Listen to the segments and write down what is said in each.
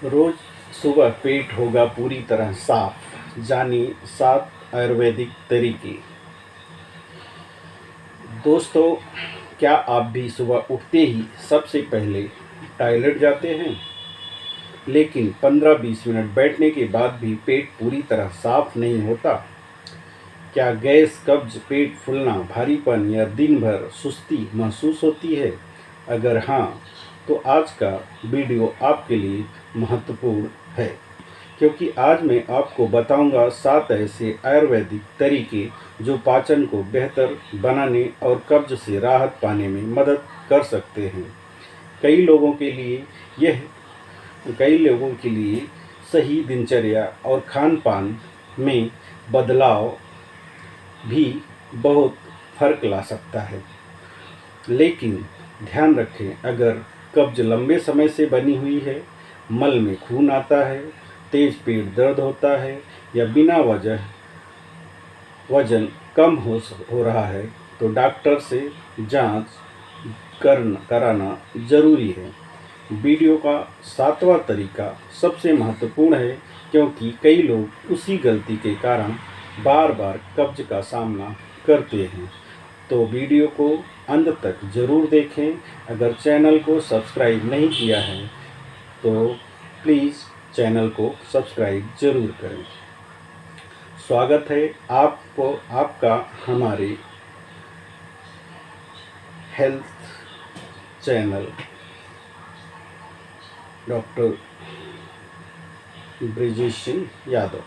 रोज सुबह पेट होगा पूरी तरह साफ। जानिए 7 आयुर्वेदिक तरीके। दोस्तों, क्या आप भी सुबह उठते ही सबसे पहले टॉयलेट जाते हैं, लेकिन 15-20 मिनट बैठने के बाद भी पेट पूरी तरह साफ नहीं होता? क्या गैस, कब्ज, पेट फूलना, भारीपन या दिन भर सुस्ती महसूस होती है? अगर हाँ, तो आज का वीडियो आपके लिए महत्वपूर्ण है, क्योंकि आज मैं आपको बताऊंगा 7 ऐसे आयुर्वेदिक तरीके जो पाचन को बेहतर बनाने और कब्ज से राहत पाने में मदद कर सकते हैं। कई लोगों के लिए यह कई लोगों के लिए सही दिनचर्या और खान पान में बदलाव भी बहुत फर्क ला सकता है। लेकिन ध्यान रखें, अगर कब्ज लंबे समय से बनी हुई है, मल में खून आता है, तेज पेट दर्द होता है या बिना वजह वजन कम हो रहा है, तो डॉक्टर से जांच कराना जरूरी है। वीडियो का 7वां तरीका सबसे महत्वपूर्ण है, क्योंकि कई लोग उसी गलती के कारण बार बार कब्ज का सामना करते हैं। तो वीडियो को अंत तक ज़रूर देखें। अगर चैनल को सब्सक्राइब नहीं किया है तो प्लीज़ चैनल को सब्सक्राइब ज़रूर करें। स्वागत है आपका हमारे health channel doctor Brijesh Singh Yadav.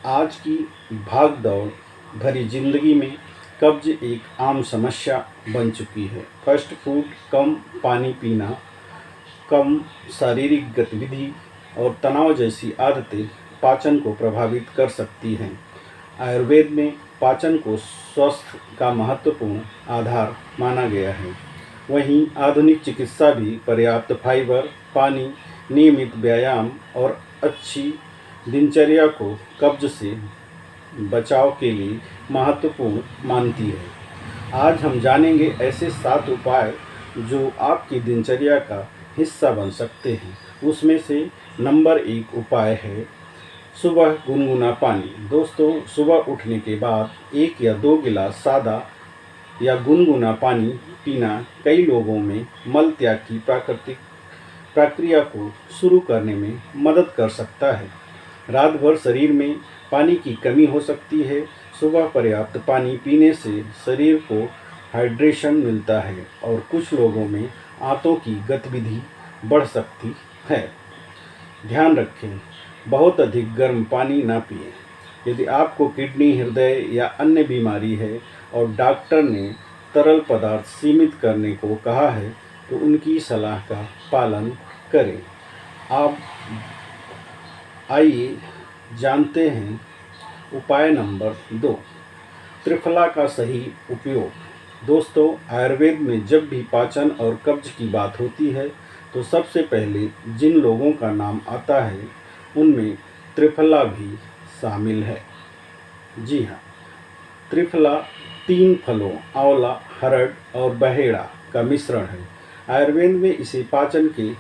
आज की भाग दौड़ भरी जिंदगी में कब्ज एक आम समस्या बन चुकी है। फास्ट फूड, कम पानी पीना, कम शारीरिक गतिविधि और तनाव जैसी आदतें पाचन को प्रभावित कर सकती हैं। आयुर्वेद में पाचन को स्वास्थ्य का महत्वपूर्ण आधार माना गया है। वहीं आधुनिक चिकित्सा भी पर्याप्त फाइबर, पानी, नियमित व्यायाम और अच्छी दिनचर्या को कब्ज से बचाव के लिए महत्वपूर्ण मानती है। आज हम जानेंगे ऐसे 7 उपाय जो आपकी दिनचर्या का हिस्सा बन सकते हैं। उसमें से नंबर 1 उपाय है सुबह गुनगुना पानी। दोस्तों, सुबह उठने के बाद 1 या 2 गिलास सादा या गुनगुना पानी पीना कई लोगों में मल त्याग की प्राकृतिक प्रक्रिया को शुरू करने में मदद कर सकता है। रात भर शरीर में पानी की कमी हो सकती है। सुबह पर्याप्त पानी पीने से शरीर को हाइड्रेशन मिलता है और कुछ लोगों में आंतों की गतिविधि बढ़ सकती है। ध्यान रखें, बहुत अधिक गर्म पानी ना पिएं। यदि आपको किडनी, हृदय या अन्य बीमारी है और डॉक्टर ने तरल पदार्थ सीमित करने को कहा है, तो उनकी सलाह का पालन करें। आप आइए जानते हैं उपाय नंबर 2, त्रिफला का सही उपयोग। दोस्तों, आयुर्वेद में जब भी पाचन और कब्ज की बात होती है, तो सबसे पहले जिन लोगों का नाम आता है उनमें त्रिफला भी शामिल है। जी हाँ, त्रिफला 3 फलों आंवला, हरड़ और बहेड़ा का मिश्रण है। आयुर्वेद में इसे पाचन के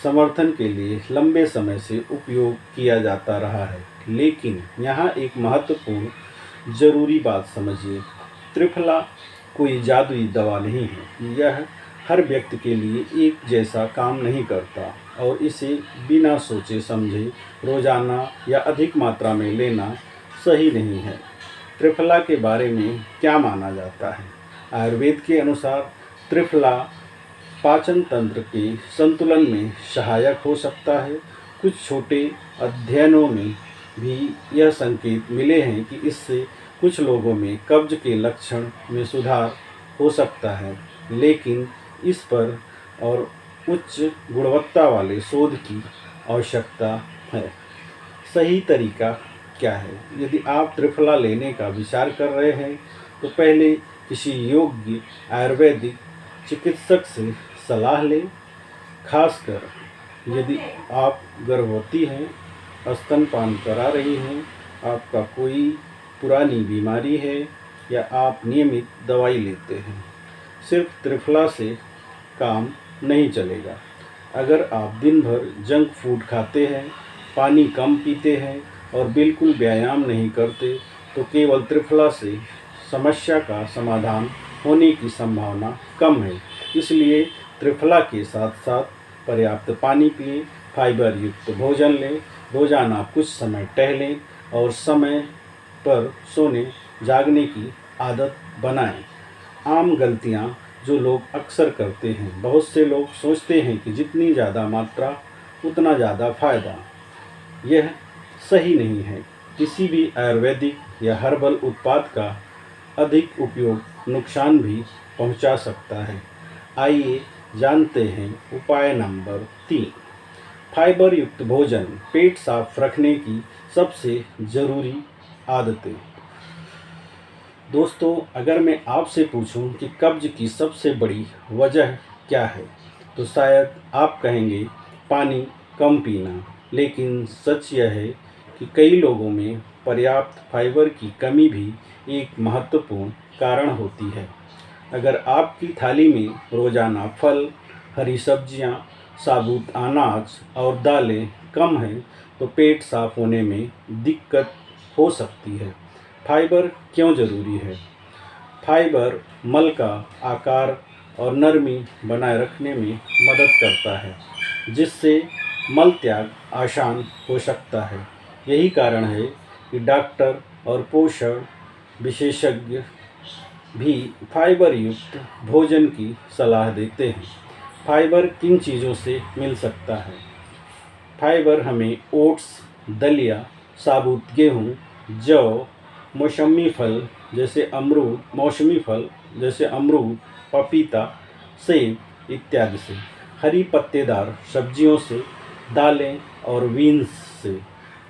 समर्थन के लिए लंबे समय से उपयोग किया जाता रहा है। लेकिन यहाँ एक महत्वपूर्ण ज़रूरी बात समझिए, त्रिफला कोई जादुई दवा नहीं है। यह हर व्यक्ति के लिए एक जैसा काम नहीं करता और इसे बिना सोचे समझे रोजाना या अधिक मात्रा में लेना सही नहीं है। त्रिफला के बारे में क्या माना जाता है? आयुर्वेद के अनुसार त्रिफला पाचन तंत्र के संतुलन में सहायक हो सकता है। कुछ छोटे अध्ययनों में भी यह संकेत मिले हैं कि इससे कुछ लोगों में कब्ज के लक्षण में सुधार हो सकता है, लेकिन इस पर और उच्च गुणवत्ता वाले शोध की आवश्यकता है। सही तरीका क्या है? यदि आप त्रिफला लेने का विचार कर रहे हैं, तो पहले किसी योग्य आयुर्वेदिक चिकित्सक से सलाह लें। खासकर यदि आप गर्भवती हैं, स्तनपान करा रही हैं, आपका कोई पुरानी बीमारी है या आप नियमित दवाई लेते हैं। सिर्फ त्रिफला से काम नहीं चलेगा। अगर आप दिन भर जंक फूड खाते हैं, पानी कम पीते हैं और बिल्कुल व्यायाम नहीं करते, तो केवल त्रिफला से समस्या का समाधान होने की संभावना कम है। इसलिए त्रिफला के साथ साथ पर्याप्त पानी पिएं, फाइबर युक्त भोजन लें, रोजाना कुछ समय टहलें और समय पर सोने जागने की आदत बनाएं। आम गलतियां जो लोग अक्सर करते हैं, बहुत से लोग सोचते हैं कि जितनी ज़्यादा मात्रा उतना ज़्यादा फायदा। यह सही नहीं है। किसी भी आयुर्वेदिक या हर्बल उत्पाद का अधिक उपयोग नुकसान भी पहुंचा सकता है। आइए जानते हैं उपाय नंबर 3। फाइबर युक्त भोजन, पेट साफ रखने की सबसे ज़रूरी आदतें। दोस्तों, अगर मैं आपसे पूछूं कि कब्ज की सबसे बड़ी वजह क्या है, तो शायद आप कहेंगे पानी कम पीना। लेकिन सच यह है कि कई लोगों में पर्याप्त फाइबर की कमी भी एक महत्वपूर्ण कारण होती है। अगर आपकी थाली में रोज़ाना फल, हरी सब्जियां, साबुत अनाज और दालें कम हैं, तो पेट साफ होने में दिक्कत हो सकती है। फाइबर क्यों ज़रूरी है? फाइबर मल का आकार और नरमी बनाए रखने में मदद करता है, जिससे मल त्याग आसान हो सकता है। यही कारण है कि डॉक्टर और पोषण विशेषज्ञ भी फाइबर युक्त भोजन की सलाह देते हैं। फाइबर किन चीज़ों से मिल सकता है? फाइबर हमें ओट्स, दलिया, साबुत गेहूँ, जौ, मौसमी फल जैसे अमरूद, पपीता, सेब इत्यादि से, हरी पत्तेदार सब्जियों से, दालें और बीन्स से।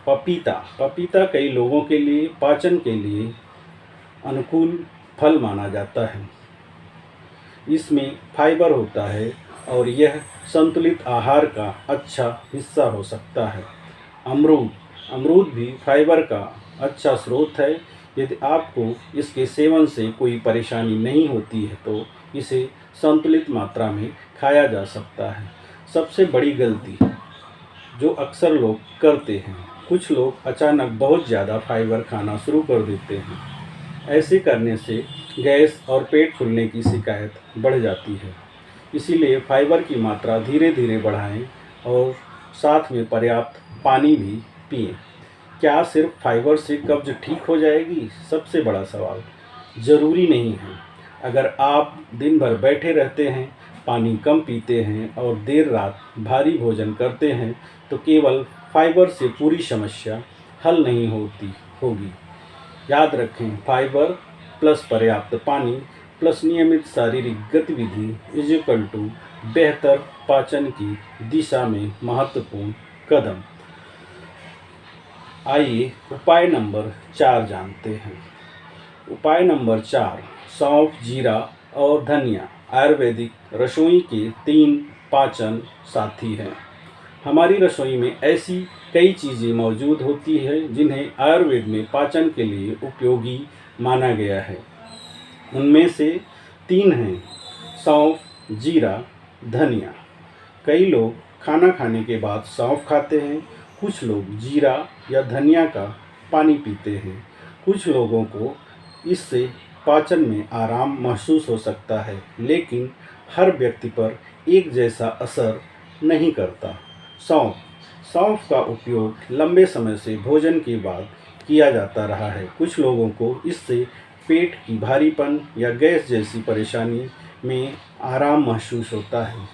पपीता कई लोगों के लिए पाचन के लिए अनुकूल फल माना जाता है। इसमें फाइबर होता है और यह संतुलित आहार का अच्छा हिस्सा हो सकता है। अमरूद भी फाइबर का अच्छा स्रोत है। यदि आपको इसके सेवन से कोई परेशानी नहीं होती है, तो इसे संतुलित मात्रा में खाया जा सकता है। सबसे बड़ी गलती जो अक्सर लोग करते हैं, कुछ लोग अचानक बहुत ज़्यादा फाइबर खाना शुरू कर देते हैं। ऐसे करने से गैस और पेट फूलने की शिकायत बढ़ जाती है। इसीलिए फाइबर की मात्रा धीरे धीरे बढ़ाएं और साथ में पर्याप्त पानी भी पिएं। क्या सिर्फ फाइबर से कब्ज ठीक हो जाएगी? सबसे बड़ा सवाल। ज़रूरी नहीं है। अगर आप दिन भर बैठे रहते हैं, पानी कम पीते हैं और देर रात भारी भोजन करते हैं, तो केवल फाइबर से पूरी समस्या हल नहीं होगी। याद रखें, फाइबर प्लस पर्याप्त पानी प्लस नियमित शारीरिक गतिविधि इज इक्वल टू बेहतर पाचन की दिशा में महत्वपूर्ण कदम। आइए उपाय नंबर 4 जानते हैं। उपाय नंबर 4, सौंफ, जीरा और धनिया आयुर्वेदिक रसोई के 3 पाचन साथी हैं। हमारी रसोई में ऐसी कई चीज़ें मौजूद होती हैं जिन्हें आयुर्वेद में पाचन के लिए उपयोगी माना गया है। उनमें से 3 हैं सौंफ, जीरा, धनिया। कई लोग खाना खाने के बाद सौंफ खाते हैं, कुछ लोग जीरा या धनिया का पानी पीते हैं। कुछ लोगों को इससे पाचन में आराम महसूस हो सकता है, लेकिन हर व्यक्ति पर एक जैसा असर नहीं करता। सौंफ का उपयोग लंबे समय से भोजन के बाद किया जाता रहा है। कुछ लोगों को इससे पेट की भारीपन या गैस जैसी परेशानी में आराम महसूस होता है।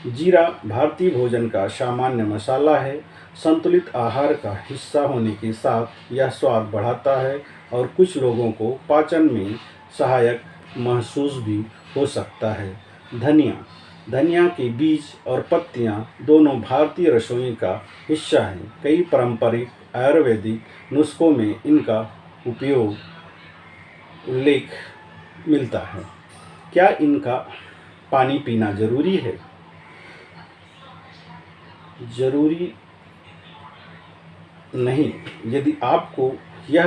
जीरा भारतीय भोजन का सामान्य मसाला है। संतुलित आहार का हिस्सा होने के साथ यह स्वाद बढ़ाता है और कुछ लोगों को पाचन में सहायक महसूस भी हो सकता है। धनिया के बीज और पत्तियां दोनों भारतीय रसोई का हिस्सा हैं। कई पारंपरिक आयुर्वेदिक नुस्खों में इनका उल्लेख मिलता है। क्या इनका पानी पीना जरूरी है? जरूरी नहीं। यदि आपको यह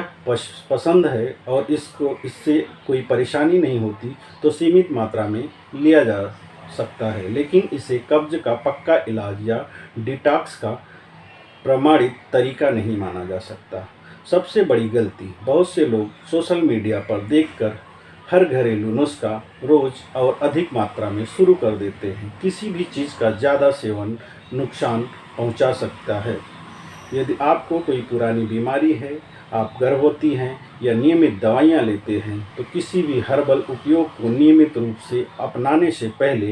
पसंद है और इससे कोई परेशानी नहीं होती, तो सीमित मात्रा में लिया जा सकता है, लेकिन इसे कब्ज का पक्का इलाज या डिटॉक्स का प्रमाणित तरीका नहीं माना जा सकता। सबसे बड़ी गलती, बहुत से लोग सोशल मीडिया पर देखकर हर घरेलू नुस्खा रोज और अधिक मात्रा में शुरू कर देते हैं। किसी भी चीज़ का ज़्यादा सेवन नुकसान पहुंचा सकता है। यदि आपको कोई पुरानी बीमारी है, आप गर्भवती हैं या नियमित दवाइयाँ लेते हैं, तो किसी भी हर्बल उपयोग को नियमित रूप से अपनाने से पहले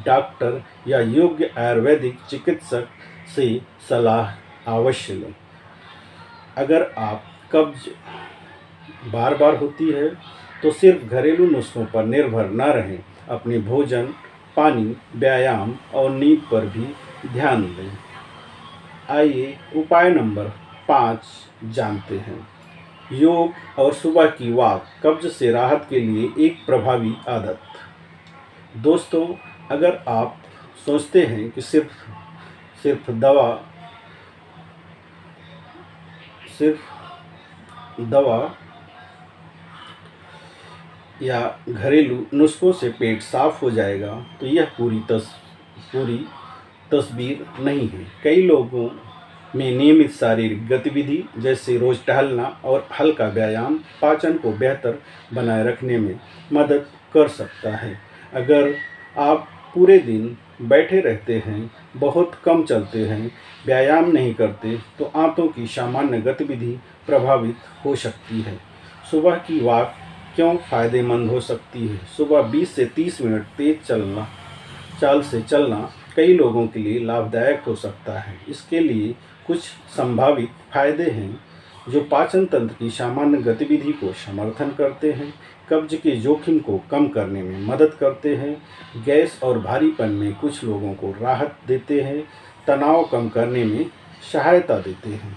डॉक्टर या योग्य आयुर्वेदिक चिकित्सक से सलाह अवश्य लें। अगर आप कब्ज बार बार होती है तो सिर्फ घरेलू नुस्खों पर निर्भर न रहें, अपने भोजन, पानी, व्यायाम और नींद पर भी ध्यान दें। आइए उपाय नंबर 5 जानते हैं। योग और सुबह की वॉक कब्ज से राहत के लिए एक प्रभावी आदत। दोस्तों, अगर आप सोचते हैं कि सिर्फ दवा या घरेलू नुस्खों से पेट साफ हो जाएगा, तो यह पूरी तस्वीर नहीं है। कई लोगों में नियमित शारीरिक गतिविधि जैसे रोज टहलना और हल्का व्यायाम पाचन को बेहतर बनाए रखने में मदद कर सकता है। अगर आप पूरे दिन बैठे रहते हैं, बहुत कम चलते हैं, व्यायाम नहीं करते, तो आंतों की सामान्य गतिविधि प्रभावित हो सकती है। सुबह की वॉक क्यों फायदेमंद हो सकती है? सुबह 20 से 30 मिनट तेज चाल से चलना कई लोगों के लिए लाभदायक हो सकता है। इसके लिए कुछ संभावित फायदे हैं जो पाचन तंत्र की सामान्य गतिविधि को समर्थन करते हैं, कब्ज के जोखिम को कम करने में मदद करते हैं, गैस और भारीपन में कुछ लोगों को राहत देते हैं, तनाव कम करने में सहायता देते हैं।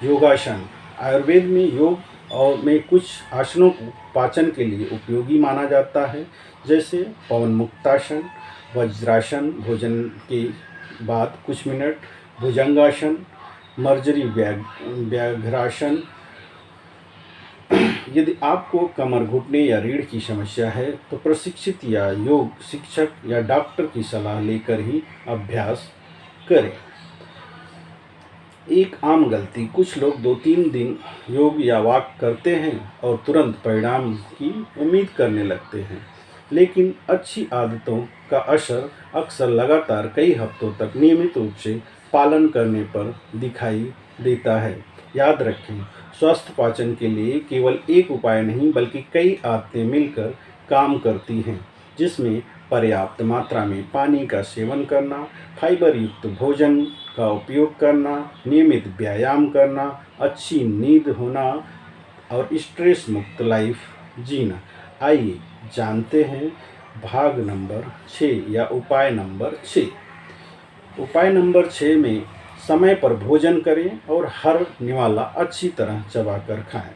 योगासन, आयुर्वेद में योग और में कुछ आसनों को पाचन के लिए उपयोगी माना जाता है, जैसे पवन मुक्तासन, वज्रासन, भोजन के बाद कुछ मिनट, भुजंगासन, मर्जरी व्याघ्रासन। यदि आपको कमर, घुटने या रीढ़ की समस्या है, तो प्रशिक्षित या योग शिक्षक या डॉक्टर की सलाह लेकर ही अभ्यास करें। एक आम गलती, कुछ लोग 2-3 दिन योग या वॉक करते हैं और तुरंत परिणाम की उम्मीद करने लगते हैं, लेकिन अच्छी आदतों का असर अक्सर लगातार कई हफ्तों तक नियमित रूप से पालन करने पर दिखाई देता है। याद रखें, स्वस्थ पाचन के लिए केवल एक उपाय नहीं बल्कि कई आदतें मिलकर काम करती हैं, जिसमें पर्याप्त मात्रा में पानी का सेवन करना, फाइबर युक्त भोजन का उपयोग करना, नियमित व्यायाम करना, अच्छी नींद होना और स्ट्रेस मुक्त लाइफ जीना। आइए जानते हैं भाग नंबर 6 या उपाय नंबर 6। उपाय नंबर 6 में समय पर भोजन करें और हर निवाला अच्छी तरह चबाकर खाएं।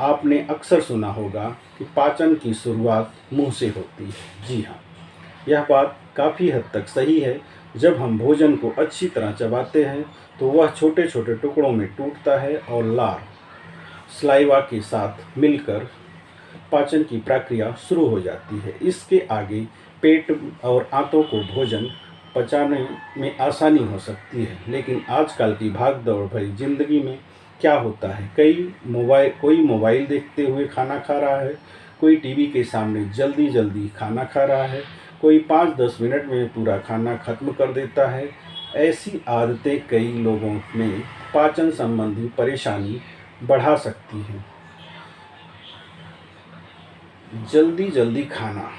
आपने अक्सर सुना होगा कि पाचन की शुरुआत मुंह से होती है। जी हाँ, यह बात काफ़ी हद तक सही है। जब हम भोजन को अच्छी तरह चबाते हैं तो वह छोटे छोटे टुकड़ों में टूटता है और लार स्लाइवा के साथ मिलकर पाचन की प्रक्रिया शुरू हो जाती है। इसके आगे पेट और आंतों को भोजन पचाने में आसानी हो सकती है। लेकिन आजकल की भाग-दौड़ भरी ज़िंदगी में क्या होता है, कोई मोबाइल देखते हुए खाना खा रहा है, कोई टीवी के सामने जल्दी जल्दी खाना खा रहा है, कोई 5-10 मिनट में पूरा खाना खत्म कर देता है। ऐसी आदतें कई लोगों में पाचन संबंधी परेशानी बढ़ा सकती हैं। जल्दी जल्दी खाना,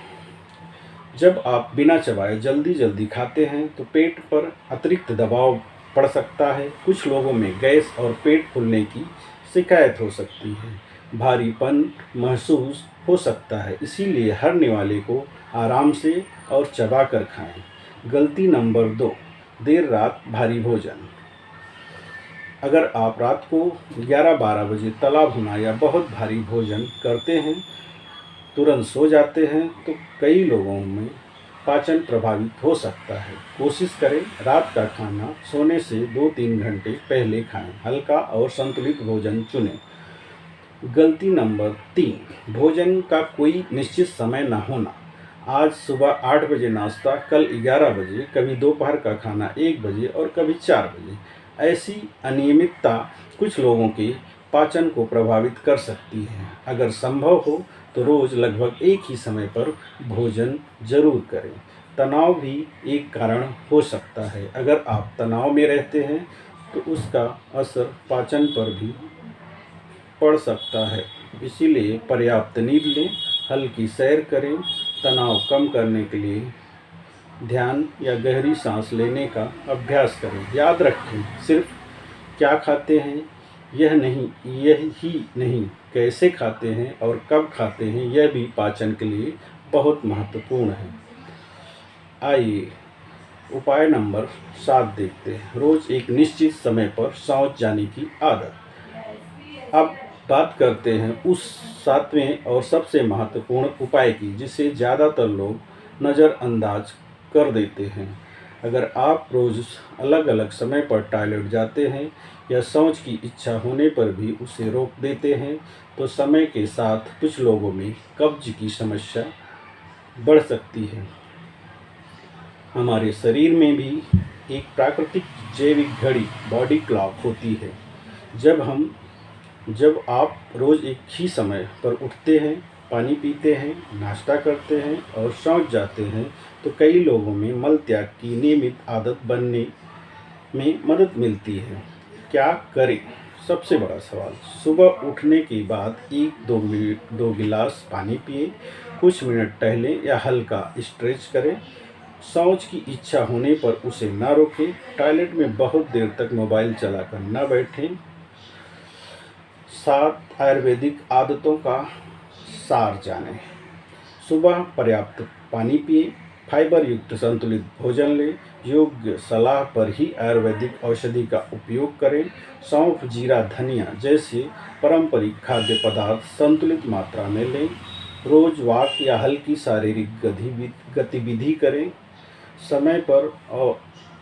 जब आप बिना चबाए जल्दी जल्दी खाते हैं तो पेट पर अतिरिक्त दबाव पड़ सकता है। कुछ लोगों में गैस और पेट फूलने की शिकायत हो सकती है, भारीपन महसूस हो सकता है। इसीलिए हर निवाले को आराम से और चबा कर खाएं। गलती नंबर 2, देर रात भारी भोजन। अगर आप रात को 11-12 बजे तला भुना या बहुत भारी भोजन करते हैं, तुरंत सो जाते हैं, तो कई लोगों में पाचन प्रभावित हो सकता है। कोशिश करें रात का खाना सोने से 2-3 घंटे पहले खाएं। हल्का और संतुलित भोजन चुनें। गलती नंबर 3, भोजन का कोई निश्चित समय न होना। आज सुबह 8 बजे नाश्ता, कल 11 बजे, कभी दोपहर का खाना 1 बजे और कभी 4 बजे। ऐसी अनियमितता कुछ लोगों के पाचन को प्रभावित कर सकती है। अगर संभव हो तो रोज़ लगभग एक ही समय पर भोजन जरूर करें। तनाव भी एक कारण हो सकता है। अगर आप तनाव में रहते हैं तो उसका असर पाचन पर भी पड़ सकता है। इसीलिए पर्याप्त नींद लें, हल्की सैर करें, तनाव कम करने के लिए ध्यान या गहरी सांस लेने का अभ्यास करें। याद रखें, सिर्फ क्या खाते हैं यह ही नहीं, कैसे खाते हैं और कब खाते हैं यह भी पाचन के लिए बहुत महत्वपूर्ण है। आइए उपाय नंबर 7 देखते हैं। रोज़ एक निश्चित समय पर शौच जाने की आदत। अब बात करते हैं उस 7वें और सबसे महत्वपूर्ण उपाय की, जिसे ज़्यादातर लोग नज़रअंदाज कर देते हैं। अगर आप रोज़ अलग अलग समय पर टॉयलेट जाते हैं या शौच की इच्छा होने पर भी उसे रोक देते हैं, तो समय के साथ कुछ लोगों में कब्ज की समस्या बढ़ सकती है। हमारे शरीर में भी एक प्राकृतिक जैविक घड़ी बॉडी क्लॉक होती है। जब आप रोज़ एक ही समय पर उठते हैं, पानी पीते हैं, नाश्ता करते हैं और शौच जाते हैं, तो कई लोगों में मल त्याग की नियमित आदत बनने में मदद मिलती है। क्या करें? सबसे बड़ा सवाल, सुबह उठने के बाद 1-2 गिलास पानी पिएं, कुछ मिनट टहलें या हल्का स्ट्रेच करें। शौच की इच्छा होने पर उसे ना रोकें। टॉयलेट में बहुत देर तक मोबाइल चलाकर न बैठें। 7 आयुर्वेदिक आदतों का सार जानें। सुबह पर्याप्त पानी पिएं, फाइबर युक्त संतुलित भोजन लें, योग्य सलाह पर ही आयुर्वेदिक औषधि का उपयोग करें। सौंफ, जीरा, धनिया जैसे पारंपरिक खाद्य पदार्थ संतुलित मात्रा में लें। रोज वॉक या हल्की शारीरिक गतिविधि करें। समय पर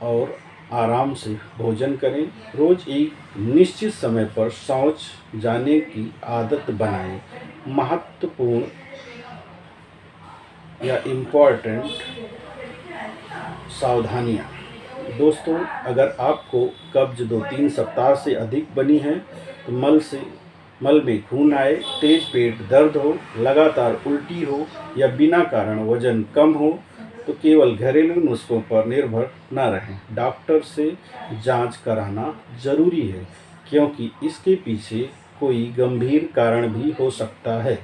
और आराम से भोजन करें। रोज एक निश्चित समय पर शौच जाने की आदत बनाएं। महत्वपूर्ण या इम्पॉर्टेंट सावधानियां। दोस्तों, अगर आपको कब्ज 2-3 सप्ताह से अधिक बनी है, तो मल में खून आए, तेज पेट दर्द हो, लगातार उल्टी हो या बिना कारण वजन कम हो, तो केवल घरेलू नुस्खों पर निर्भर न रहें। डॉक्टर से जांच कराना जरूरी है, क्योंकि इसके पीछे कोई गंभीर कारण भी हो सकता है।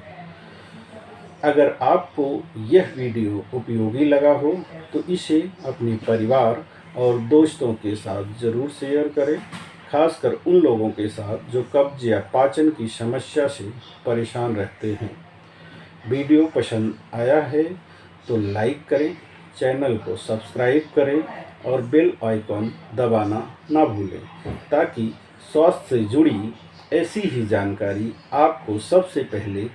अगर आपको यह वीडियो उपयोगी लगा हो तो इसे अपने परिवार और दोस्तों के साथ ज़रूर शेयर करें, खासकर उन लोगों के साथ जो कब्ज या पाचन की समस्या से परेशान रहते हैं। वीडियो पसंद आया है तो लाइक करें, चैनल को सब्सक्राइब करें और बेल आइकॉन दबाना ना भूलें, ताकि स्वास्थ्य से जुड़ी ऐसी ही जानकारी आपको सबसे पहले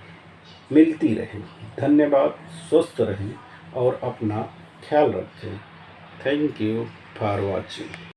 मिलती रहे। धन्यवाद, स्वस्थ रहें और अपना ख्याल रखें। Thank you for watching.